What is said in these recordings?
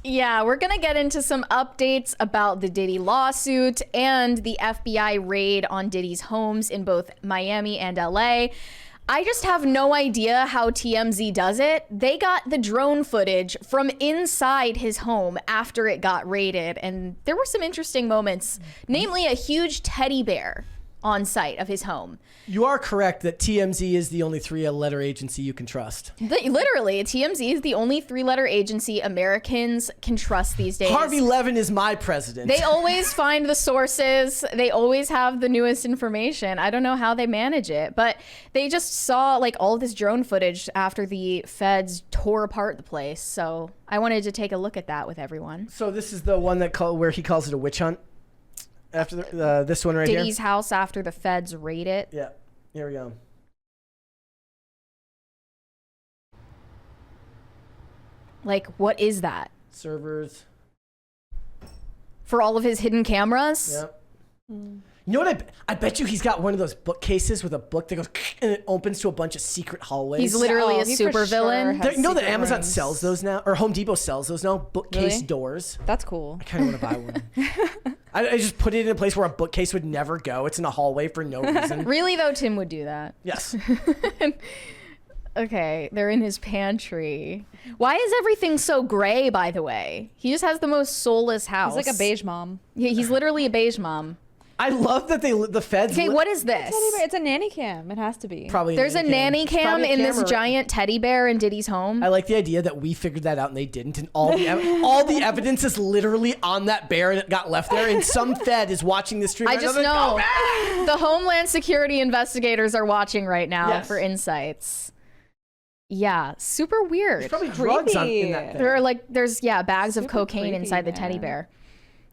Yeah, we're going to get into some updates about the Diddy lawsuit and the FBI raid on Diddy's homes in both Miami and LA. I just have no idea how TMZ does it. They got the drone footage from inside his home after it got raided, and there were some interesting moments, namely a huge teddy bear on site of his home. You are correct that TMZ is the only three-letter agency you can trust. Literally, TMZ is the only three-letter agency Americans can trust these days. Harvey Levin is my president. They always find the sources. They always have the newest information. I don't know how they manage it, but they just saw like all of this drone footage after the feds tore apart the place. So I wanted to take a look at that with everyone. So this is the one that where he calls it a witch hunt? After this one right here? Diddy's house after the feds raid it. Yeah, here we go. Like, what is that? Servers. For all of his hidden cameras? Yep. You know what? I bet you he's got one of those bookcases with a book that goes and it opens to a bunch of secret hallways. He's literally a super villain. You know that Amazon sells those now, or Home Depot sells those now. Bookcase doors. That's cool. I kind of want to buy one. I just put it in a place where a bookcase would never go. It's in a hallway for no reason. Really though, Tim would do that. Yes. Okay, they're in his pantry. Why is everything so gray, by the way? He just has the most soulless house. He's like a beige mom. Yeah, he's literally a beige mom. I love that the feds. Okay, what is this? It's a nanny cam. It has to be. Probably. There's a nanny cam in this camera. giant teddy bear in Diddy's home. I like the idea that we figured that out and they didn't, and all the evidence is literally on that bear and it got left there. And some fed is watching this stream. I just know the Homeland Security investigators are watching right now for insights. Yeah, super weird. There's probably drugs in that thing. There are there's bags of cocaine inside the teddy bear.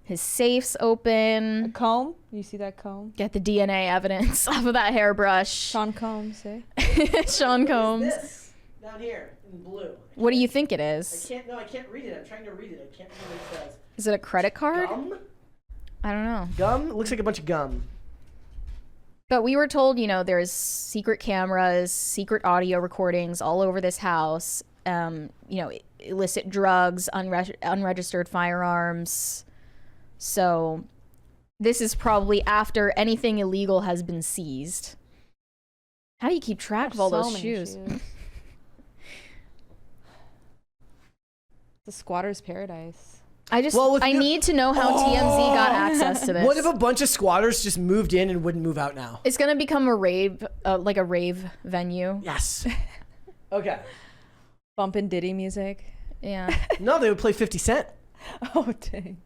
His safe's open. A comb? You see that comb? Get the DNA evidence off of that hairbrush. Sean Combs, eh? Sean Combs. This down here in blue. What do you think it is? I can't read it. I'm trying to read it. I can't read what it says. Is it a credit card? Gum? I don't know. Gum? It looks like a bunch of gum. But we were told, there's secret cameras, secret audio recordings all over this house. Illicit drugs, unregistered firearms. So this is probably after anything illegal has been seized. How do you keep track of all those shoes? The squatter's paradise. I need to know how TMZ got access to this. What if a bunch of squatters just moved in and wouldn't move out now? It's gonna become a rave, like a rave venue. Yes. Okay. Bumpin' Diddy music. Yeah. No, they would play 50 Cent. Oh, dang.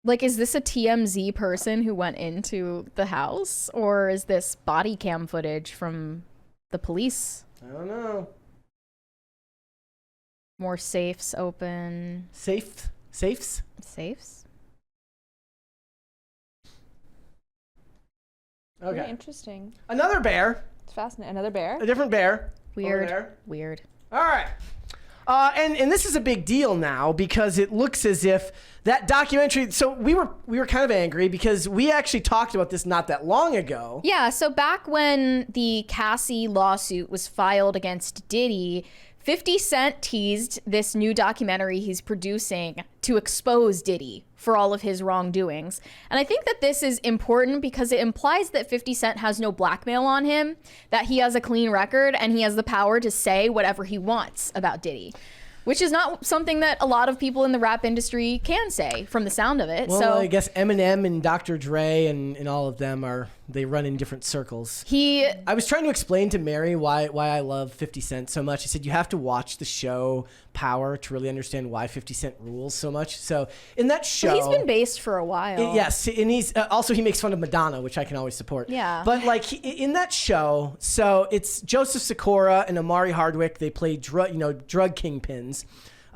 Like, is this a TMZ person who went into the house? Or is this body cam footage from the police? I don't know. More safes open. Safes? Safes? Okay. Very interesting. Another bear. It's fascinating. Another bear? A different bear. Weird. Over there. Weird. All right. And this is a big deal now because it looks as if that documentary. So we were kind of angry because we actually talked about this not that long ago. Yeah. So back when the Cassie lawsuit was filed against Diddy, 50 Cent teased this new documentary he's producing to expose Diddy for all of his wrongdoings. And I think that this is important because it implies that 50 Cent has no blackmail on him, that he has a clean record, and he has the power to say whatever he wants about Diddy, which is not something that a lot of people in the rap industry can say from the sound of it. Well, so I guess Eminem and Dr. Dre and all of them they run in different circles. I was trying to explain to Mary why I love 50 Cent so much. I said, you have to watch the show Power to really understand why 50 Cent rules so much. So in that show... He's been based for a while. Yes, and he's also he makes fun of Madonna, which I can always support. Yeah. But in that show, so it's Joseph Sikora and Omari Hardwick. They play drug kingpins.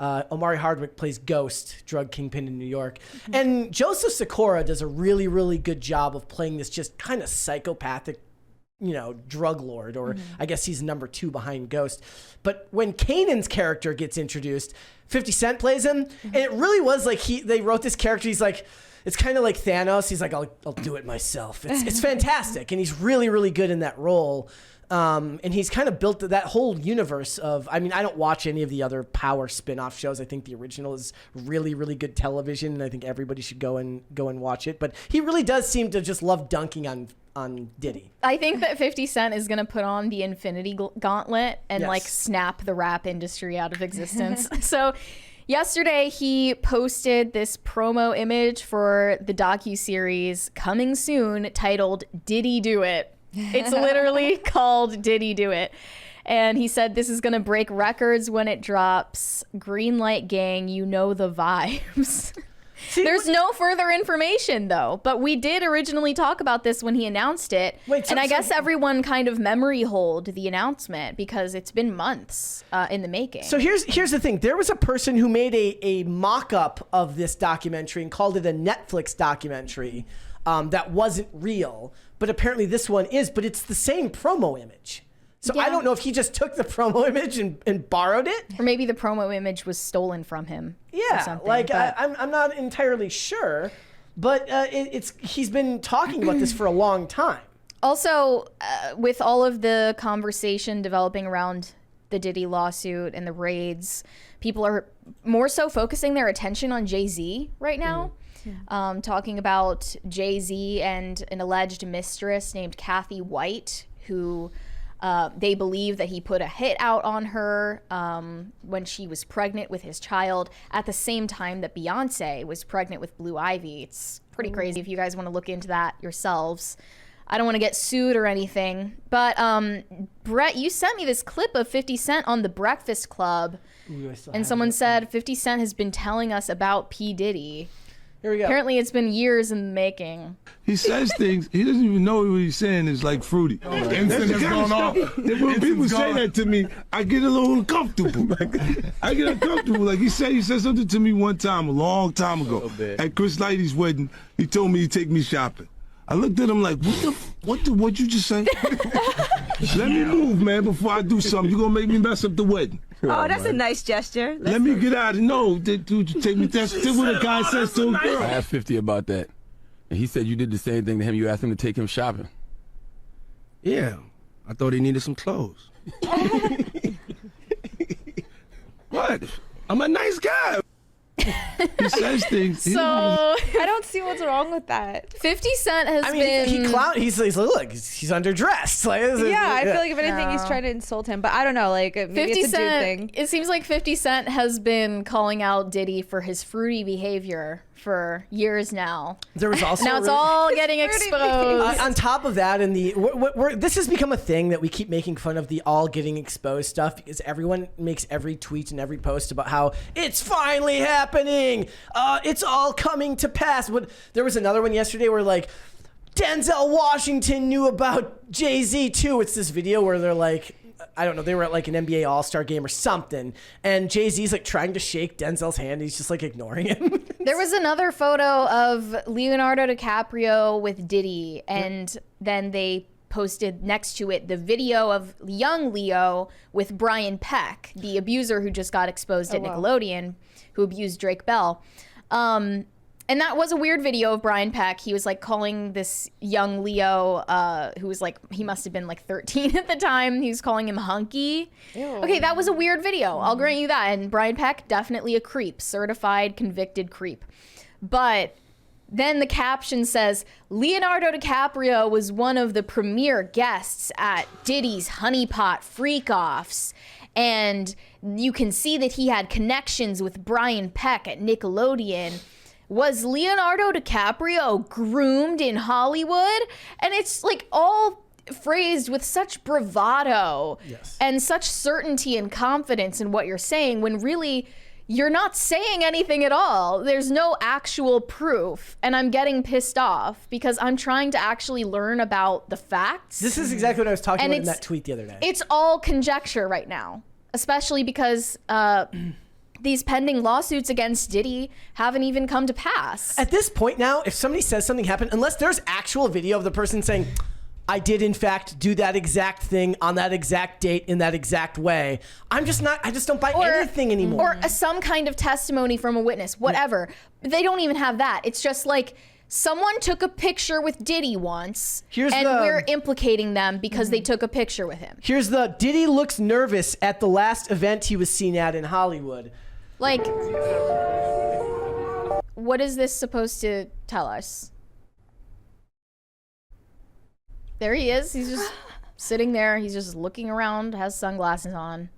Omari Hardwick plays Ghost, drug kingpin in New York. Mm-hmm. And Joseph Sikora does a really, really good job of playing this just kind of psychopathic, drug lord, or I guess he's number 2 behind Ghost. But when Kanan's character gets introduced, 50 Cent plays him. And it really was like they wrote this character. He's like, it's kind of like Thanos. He's like, I'll do it myself. It's fantastic. And he's really, really good in that role. And he's kind of built that whole universe of, I mean, I don't watch any of the other Power spin-off shows. I think the original is really, really good television, and I think everybody should go and watch it. But he really does seem to just love dunking on Diddy. I think that 50 Cent is going to put on the Infinity Gauntlet and Yes. like snap the rap industry out of existence. So yesterday he posted this promo image for the docuseries coming soon titled Diddy Do It. It's literally called Diddy Do It. And he said this is going to break records when it drops. Green light gang, you know the vibes. There's no further information though, but we did originally talk about this when he announced it. And I guess everyone kind of memory hold the announcement because it's been months in the making. So here's the thing. There was a person who made a mock-up of this documentary and called it a Netflix documentary that wasn't real. But apparently this one is, but it's the same promo image. So I don't know if he just took the promo image and borrowed it. Or maybe the promo image was stolen from him. Yeah, like I'm not entirely sure, but he's been talking about this for a long time. Also, with all of the conversation developing around the Diddy lawsuit and the raids, people are more so focusing their attention on Jay-Z right now. Talking about Jay-Z and an alleged mistress named Kathy White, who they believe that he put a hit out on her when she was pregnant with his child at the same time that Beyonce was pregnant with Blue Ivy. It's pretty crazy if you guys want to look into that yourselves. I don't want to get sued or anything. But Brett, you sent me this clip of 50 Cent on The Breakfast Club. And someone said 50 Cent has been telling us about P. Diddy. Here we go. Apparently it's been years in the making. He says things, he doesn't even know what he's saying is like fruity. Instant is going off. When people say that to me, I get a little uncomfortable. I get uncomfortable. Like he said something to me one time, a long time ago, at Chris Lighty's wedding. He told me he'd take me shopping. I looked at him like, what'd you just say? Let me move, man, before I do something. You're gonna make me mess up the wedding. Oh, that's a nice gesture. Let me get out of no, dude, you take me. That's what a guy says to a girl. I asked 50 about that. And he said you did the same thing to him. You asked him to take him shopping. Yeah, I thought he needed some clothes. What? I'm a nice guy. He says things. So I don't see what's wrong with that. 50 Cent has been... He's underdressed. Like, Yeah, I feel like if anything, he's trying to insult him. But I don't know, like maybe 50 it's a dude Cent, thing. it seems like 50 Cent has been calling out Diddy for his fruity behavior for years now. There was also Now it's all getting exposed. on top of that, and this has become a thing that we keep making fun of, the all getting exposed stuff, because everyone makes every tweet and every post about how it's finally happening. It's all coming to pass. There was another one yesterday where like Denzel Washington knew about Jay-Z too. It's this video where they're like, I don't know, they were at like an NBA All-Star game or something, and Jay-Z's like trying to shake Denzel's hand. He's just like ignoring him. There was another photo of Leonardo DiCaprio with Diddy, and then they posted next to it the video of young Leo with Brian Peck, the abuser who just got exposed at Nickelodeon, who abused Drake Bell. And that was a weird video of Brian Peck. He was like calling this young Leo, who was like, he must have been like 13 at the time. He was calling him hunky. Ew. Okay, that was a weird video. I'll grant you that. And Brian Peck, definitely a creep, certified convicted creep. But then the caption says, Leonardo DiCaprio was one of the premier guests at Diddy's Honeypot Freak-Offs. And you can see that he had connections with Brian Peck at Nickelodeon. Was Leonardo DiCaprio groomed in Hollywood? And it's like all phrased with such bravado and such certainty and confidence in what you're saying, when really you're not saying anything at all. There's no actual proof. And I'm getting pissed off because I'm trying to actually learn about the facts. This is exactly what I was talking about in that tweet the other day. It's all conjecture right now, especially because these pending lawsuits against Diddy haven't even come to pass. At this point now, if somebody says something happened, unless there's actual video of the person saying, I did in fact do that exact thing on that exact date in that exact way, I just don't buy anything anymore. Or some kind of testimony from a witness, whatever. They don't even have that. It's just like someone took a picture with Diddy once, Here's and the- we're implicating them because they took a picture with him. Here's the Diddy looks nervous at the last event he was seen at in Hollywood. Like, what is this supposed to tell us? There he is. He's just sitting there. He's just looking around, has sunglasses on.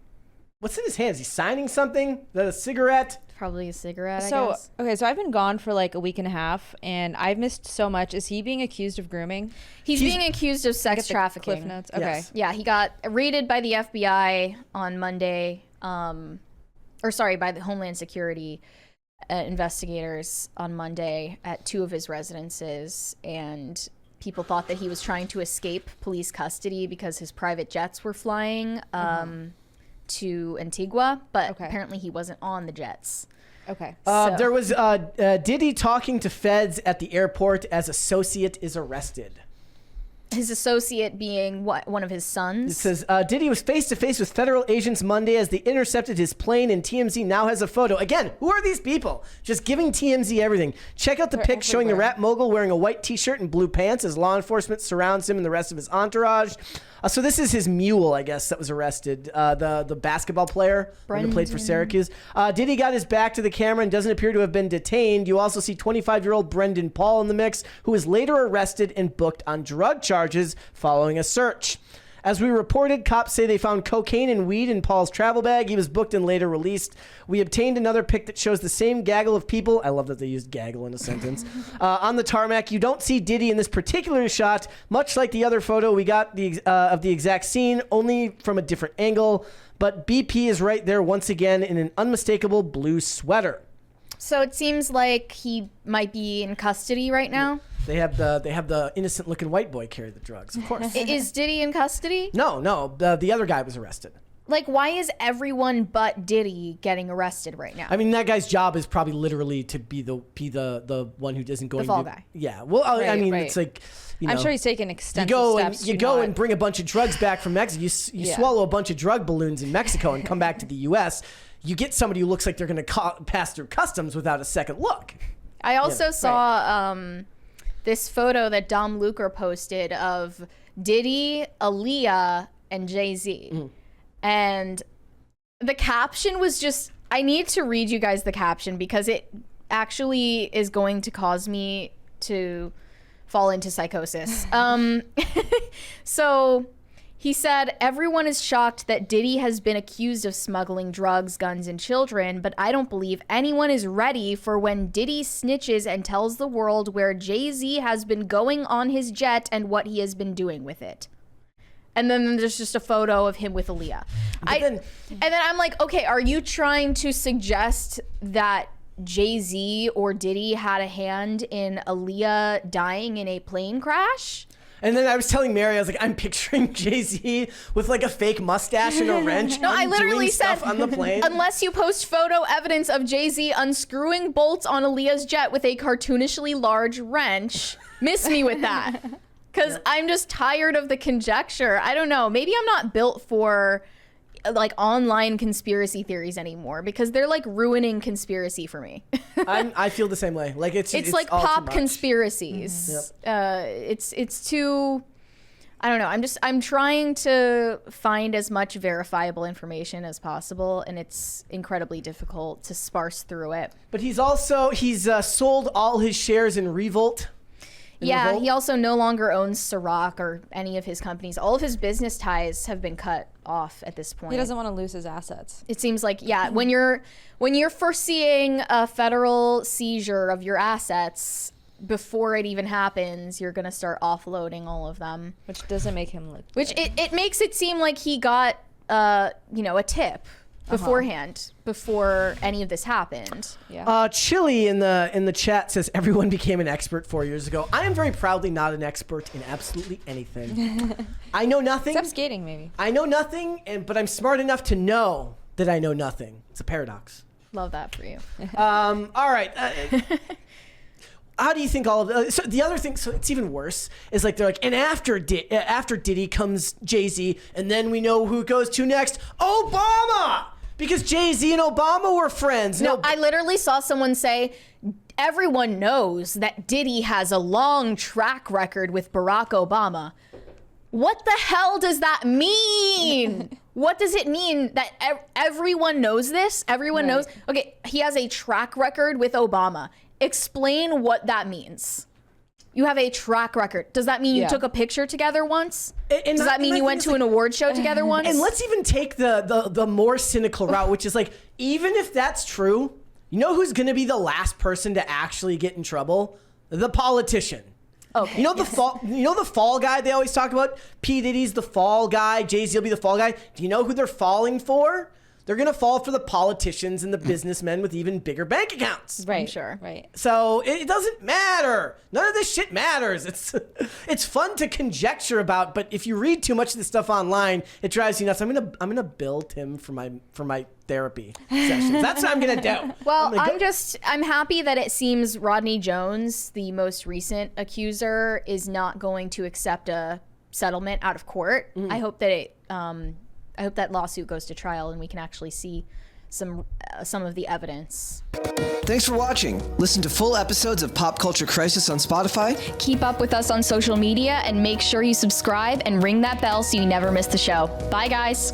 What's in his hands? He's signing something? Is that a cigarette? Probably a cigarette, I So, guess. okay, so I've been gone for like a week and a half, and I've missed so much. Is he being accused of grooming? He's being accused of sex Get the trafficking. Cliff notes. Okay. Yes. Yeah, he got raided by the FBI on Monday, by the Homeland Security investigators on Monday at 2 of his residences, and people thought that he was trying to escape police custody because his private jets were flying to Antigua, but apparently he wasn't on the jets. Okay. There was Diddy talking to feds at the airport as associate is arrested. His associate being what? One of his sons? It says, Diddy was face-to-face with federal agents Monday as they intercepted his plane, and TMZ now has a photo. Again, who are these people? Just giving TMZ everything. Check out the pic showing the rap mogul wearing a white t-shirt and blue pants as law enforcement surrounds him and the rest of his entourage. So this is his mule, I guess, that was arrested. The basketball player who played for Syracuse. Diddy got his back to the camera and doesn't appear to have been detained. You also see 25-year-old Brendan Paul in the mix, who was later arrested and booked on drug charges following a search. As we reported, cops say they found cocaine and weed in Paul's travel bag. He was booked and later released. We obtained another pic that shows the same gaggle of people. I love that they used gaggle in a sentence. On the tarmac, you don't see Diddy in this particular shot, much like the other photo we got of the exact scene, only from a different angle. But BP is right there once again in an unmistakable blue sweater. So it seems like he might be in custody right now. They have the innocent looking white boy carry the drugs, of course. Is Diddy in custody? No, the other guy was arrested. Like, why is everyone but Diddy getting arrested right now? I mean, that guy's job is probably literally to be the one who doesn't go. The fall guy. Yeah. Well, I Right, mean, right. it's like, you know, I'm sure he's taken extensive steps. You to go not- and bring a bunch of drugs back from Mexico. You swallow a bunch of drug balloons in Mexico and come back to the U.S. You get somebody who looks like they're going to pass through customs without a second look. I also saw this photo that Dom Luker posted of Diddy, Aaliyah, and Jay-Z. And the caption was just, I need to read you guys the caption because it actually is going to cause me to fall into psychosis. So he said, everyone is shocked that Diddy has been accused of smuggling drugs, guns, and children, but I don't believe anyone is ready for when Diddy snitches and tells the world where Jay-Z has been going on his jet and what he has been doing with it. And then there's just a photo of him with Aaliyah. And then I'm like, okay, are you trying to suggest that Jay-Z or Diddy had a hand in Aaliyah dying in a plane crash? And then I was telling Mary, I was like, I'm picturing Jay-Z with like a fake mustache and a wrench. No, I literally doing said, stuff on the plane. unless you post photo evidence of Jay-Z unscrewing bolts on Aaliyah's jet with a cartoonishly large wrench, miss me with that. Because I'm just tired of the conjecture. I don't know. Maybe I'm not built for like online conspiracy theories anymore because they're like ruining conspiracy for me. I feel the same way. Like it's like all too pop much. conspiracies. It's too, I don't know. I'm trying to find as much verifiable information as possible, and it's incredibly difficult to sparse through it. But he's sold all his shares in Revolt. Yeah, Revolt? he also no longer owns Ciroc or any of his companies. All of his business ties have been cut off at this point. He doesn't want to lose his assets. It seems like, yeah, when you're foreseeing a federal seizure of your assets before it even happens, you're gonna start offloading all of them. Which doesn't make him look Which good. it makes it seem like he got a tip beforehand, before any of this happened. Yeah. Chili in the chat says everyone became an expert 4 years ago. I am very proudly not an expert in absolutely anything. I know nothing. Except skating, maybe. I know nothing, but I'm smart enough to know that I know nothing. It's a paradox. Love that for you. All right. How do you think all of so the other thing? So it's even worse. Is like they're like, and after Diddy comes Jay-Z, and then we know who it goes to next. Obama, because Jay-Z and Obama were friends. No, I literally saw someone say everyone knows that Diddy has a long track record with Barack Obama. What the hell does that mean? What does it mean that everyone knows this? Everyone knows. Okay, he has a track record with Obama. Explain what that means. You have a track record. Does that mean you took a picture together once? Does that mean you went to an award show together once? And let's even take the more cynical route, which is like, even if that's true, you know who's going to be the last person to actually get in trouble? The politician. Okay. You know the fall guy they always talk about? P. Diddy's the fall guy. Jay-Z will be the fall guy. Do you know who they're falling for? They're going to fall for the politicians and the businessmen with even bigger bank accounts. Right. I'm sure. Right. So it doesn't matter. None of this shit matters. It's fun to conjecture about, but if you read too much of this stuff online, it drives you nuts. I'm gonna bill Tim for my therapy sessions. That's what I'm gonna do. Well, I'm happy that it seems Rodney Jones, the most recent accuser, is not going to accept a settlement out of court. I hope that I hope that lawsuit goes to trial and we can actually see some of the evidence. Thanks for watching. Listen to full episodes of Pop Culture Crisis on Spotify. Keep up with us on social media and make sure you subscribe and ring that bell so you never miss the show. Bye, guys.